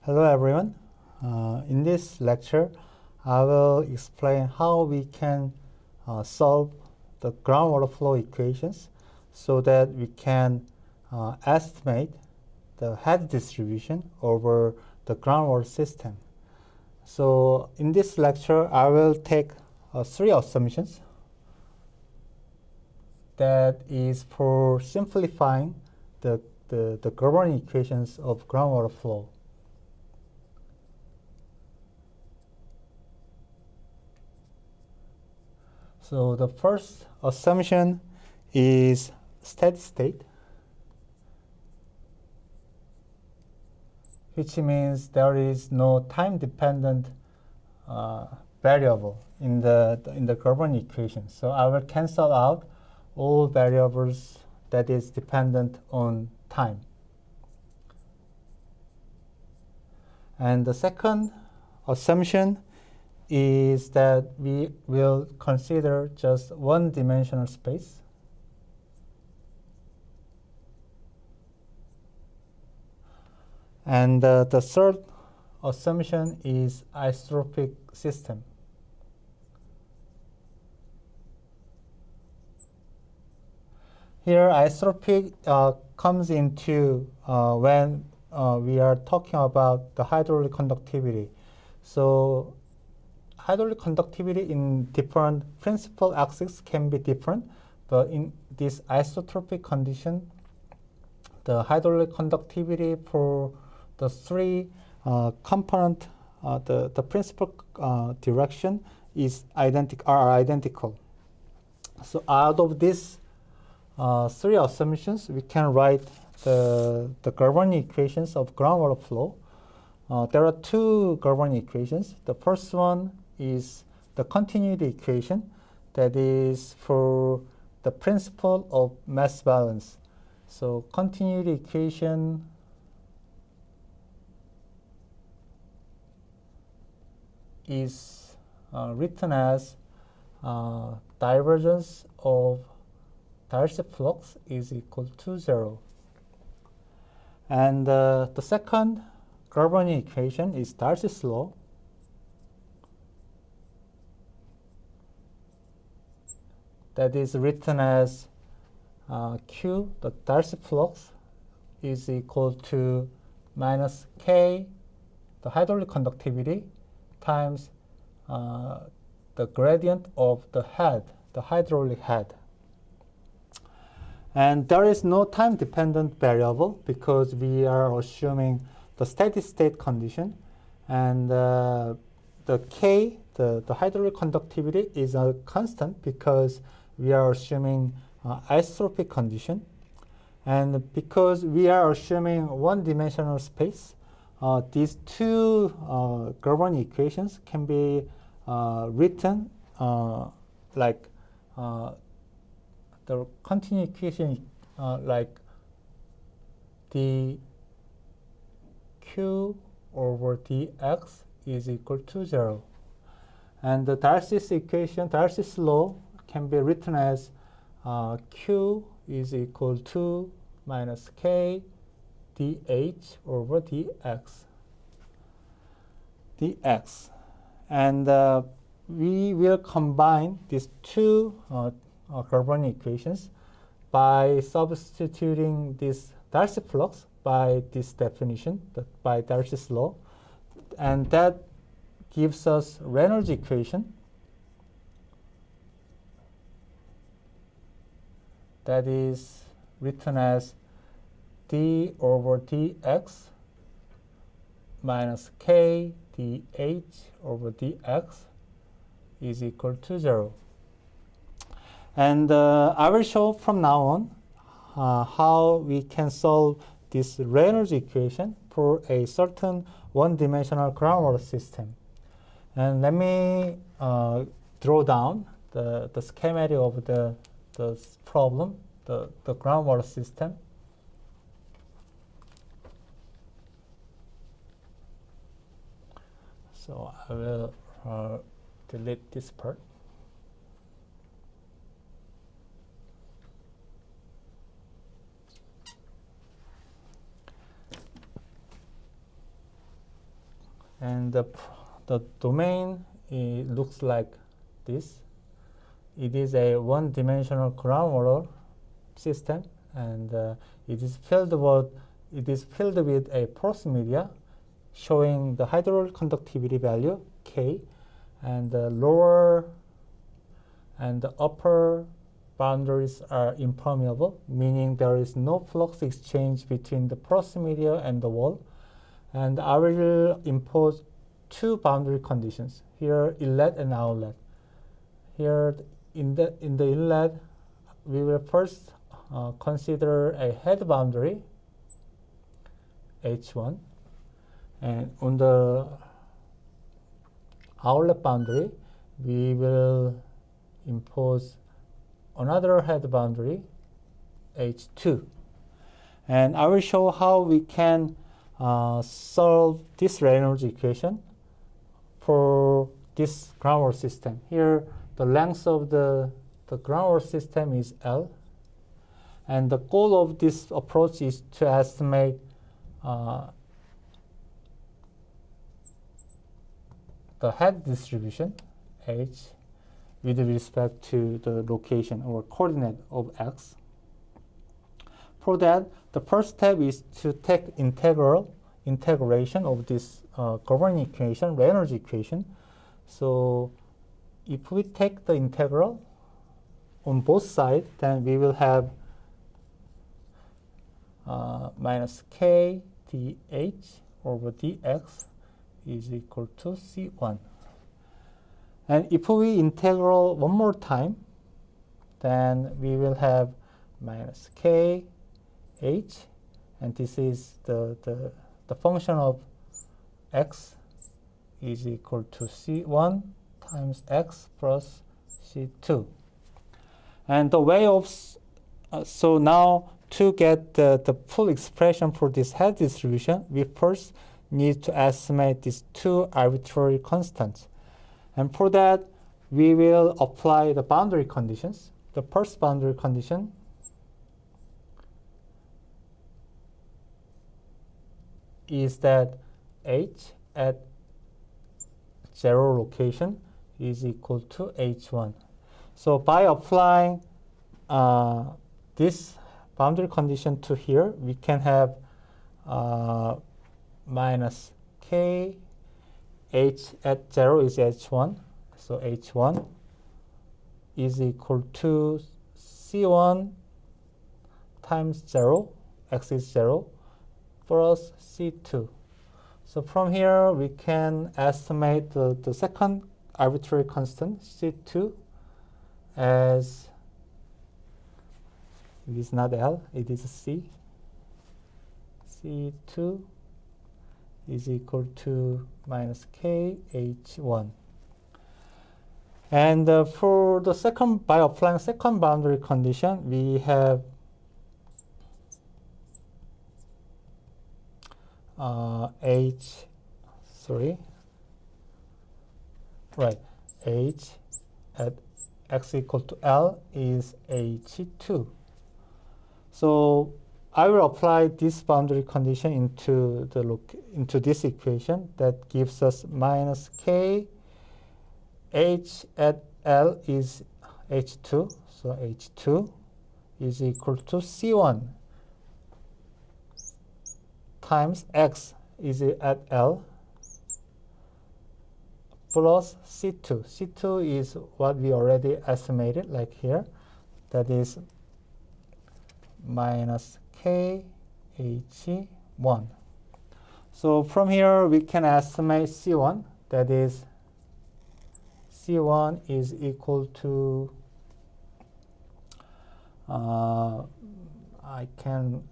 Hello everyone. In this lecture, I will explain how we can solve the groundwater flow equations so that we can estimate the head distribution over the groundwater system. So in this lecture, I will take three assumptions. That is for simplifying the governing equations of groundwater flow. So the first assumption is steady state, which means there is no time-dependent variable in the governing equation. So I will cancel out all variables that is dependent on time. And the second assumption is that we will consider just one-dimensional space. And the third assumption is isotropic system. Here, isotropic comes into when we are talking about the hydraulic conductivity. So hydraulic conductivity in different principal axes can be different, but in this isotropic condition, the hydraulic conductivity for the three component, the principal direction are identical. So out of these three assumptions, we can write the governing equations of groundwater flow. There are two governing equations. The first one is the continuity equation, that is for the principle of mass balance. So continuity equation is written as divergence of Darcy flux is equal to 0. And the second governing equation is Darcy's law. That is written as Q, the Darcy flux, is equal to minus K, the hydraulic conductivity, times the gradient of the head, the hydraulic head. And there is no time-dependent variable because we are assuming the steady state condition. And the K, the hydraulic conductivity, is a constant because we are assuming isotropic condition. And because we are assuming one-dimensional space, these two governing equations can be written like the continuity equation like dq over dx is equal to 0. And the Darcy's equation, Darcy's law, can be written as q is equal to minus k dh over dx. And we will combine these two governing equations by substituting this Darcy flux by this definition, by Darcy's law, and that gives us Reynolds equation that is written as d over dx minus k dh over dx is equal to 0. And I will show from now on how we can solve this Reynolds equation for a certain one-dimensional groundwater system. And let me draw down the schematic of the problem, the groundwater system. So I will delete this part. And the domain, it looks like this. It is a one-dimensional groundwater system, and it is filled with a porous media showing the hydraulic conductivity value K, and the lower and the upper boundaries are impermeable, meaning there is no flux exchange between the porous media and the wall. And I will impose two boundary conditions here: inlet and outlet. Here in the inlet, we will first consider a head boundary H1, and on the outlet boundary we will impose another head boundary H2. And I will show how we can solve this Reynolds equation for this groundwater system. Here the length of the groundwater system is L, and the goal of this approach is to estimate the head distribution H with respect to the location or coordinate of X. For that, the first step is to take integration of this governing equation, Reynolds equation. So if we take the integral on both sides, then we will have minus k dh over dx is equal to C1. And if we integral one more time, then we will have minus k h, and this is the function of x is equal to C1 times x plus C2. And the way of, so now to get the full expression for this head distribution, we first need to estimate these two arbitrary constants. And for that, we will apply the boundary conditions. The first boundary condition is that h at 0 location is equal to h1. So by applying this boundary condition to here, we can have minus k, h at 0 is h1, so h1 is equal to c1 times 0, x is 0, plus c2. So from here we can estimate the second arbitrary constant c2 as, it is not L, it is C. C2 is equal to minus K H1. And for the second, by applying second boundary condition, we have H at x equal to L is H2. So I will apply this boundary condition into this equation that gives us minus K H at L is H2. So H2 is equal to C1 times X is at L plus C2. C2 is what we already estimated, like here. That is minus K H1. So from here we can estimate C1. That is C1 is equal to I can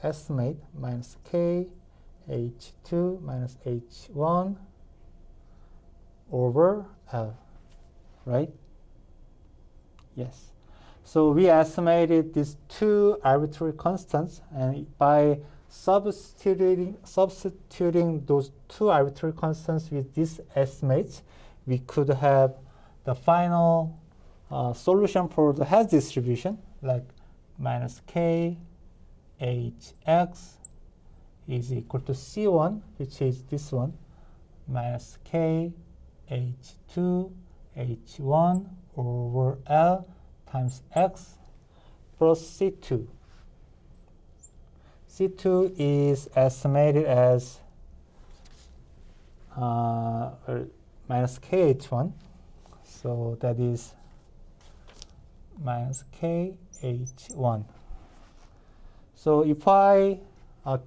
estimate minus K H2 minus H1 over L, right? Yes. So we estimated these two arbitrary constants, and by substituting those two arbitrary constants with these estimates, we could have the final solution for the Hess distribution, like minus K Hx is equal to C1, which is this one, minus k h2 h1 over L times x plus C2. C2 is estimated as minus kh1, so that is minus kh1. So if I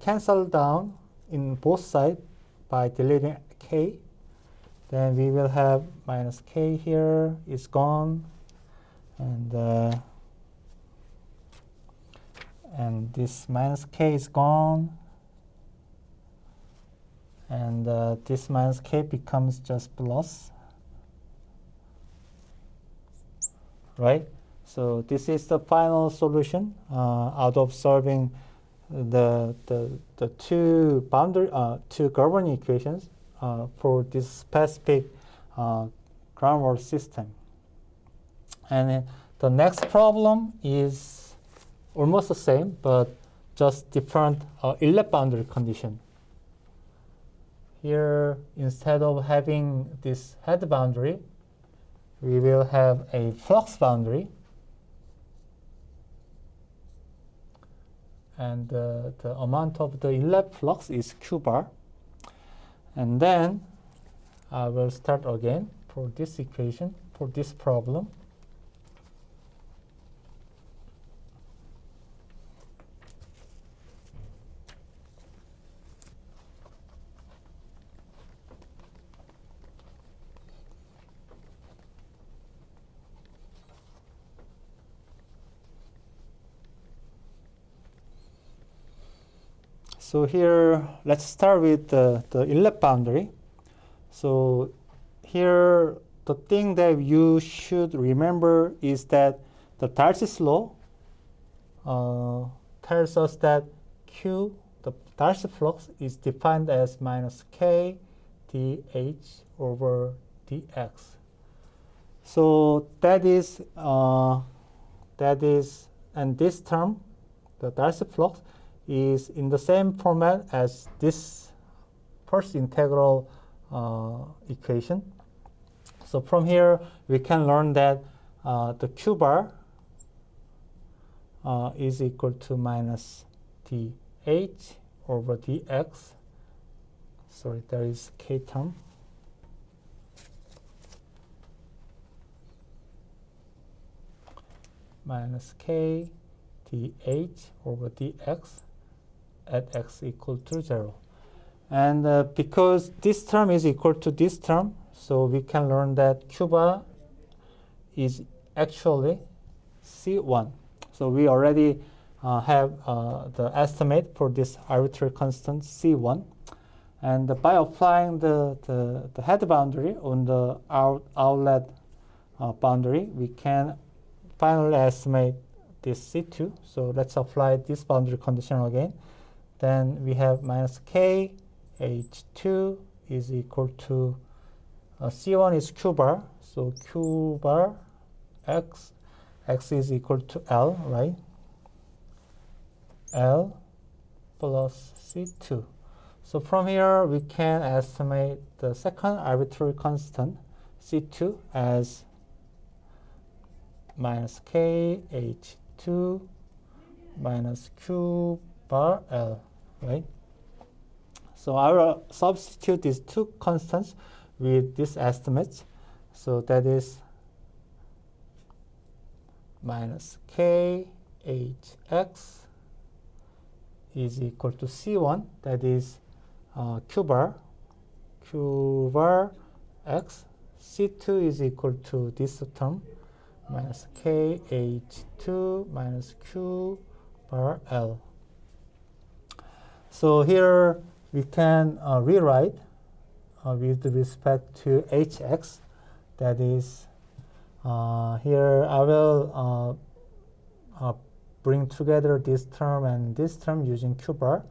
cancel down in both sides by deleting k, then we will have minus k here is gone, and this minus k is gone, and this minus k becomes just plus, right? So this is the final solution out of solving the two governing equations for this specific groundwater system. And the next problem is almost the same, but just different inlet boundary condition. Here, instead of having this head boundary, we will have a flux boundary. And the amount of the inlet flux is Q bar. And then I will start again for this equation, for this problem. So here, let's start with the inlet boundary. So here, the thing that you should remember is that the Darcy's law tells us that Q, the Darcy flux, is defined as minus K dH over dx. So that is, and this term, the Darcy flux, is in the same format as this first integral equation. So from here, we can learn that the Q bar is equal to minus dH over dx. Sorry, there is K term. Minus K dH over dx at x equal to 0. And because this term is equal to this term, so we can learn that Q bar is actually C1. So we already have the estimate for this arbitrary constant C1. And by applying the head boundary on the outlet boundary, we can finally estimate this C2. So let's apply this boundary condition again. Then we have minus K H2 is equal to C1 is Q bar. So Q bar X is equal to L, right? L plus C2. So from here, we can estimate the second arbitrary constant, C2, as minus K H2 minus Q bar L, right? So I will substitute these two constants with these estimates. So that is minus K Hx is equal to C1, that is Q bar X. C2 is equal to this term, minus K H2 minus Q bar L. So here we can rewrite with respect to Hx, that is here I will bring together this term and this term using Q bar,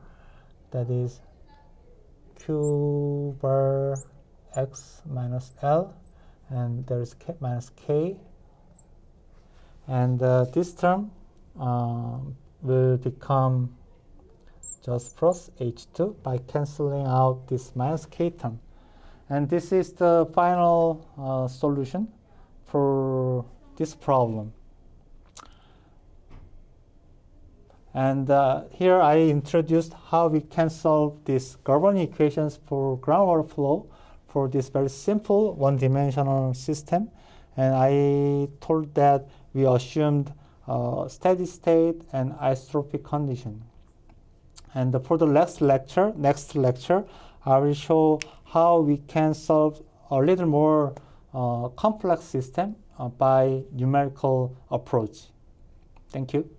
that is Q bar X minus L, and there is minus K, and this term will become just plus H2 by canceling out this minus K term. And this is the final solution for this problem. And here I introduced how we can solve these Galvani equations for groundwater flow for this very simple one-dimensional system. And I told that we assumed steady state and isotropic condition. And for the next lecture, I will show how we can solve a little more complex system by numerical approach. Thank you.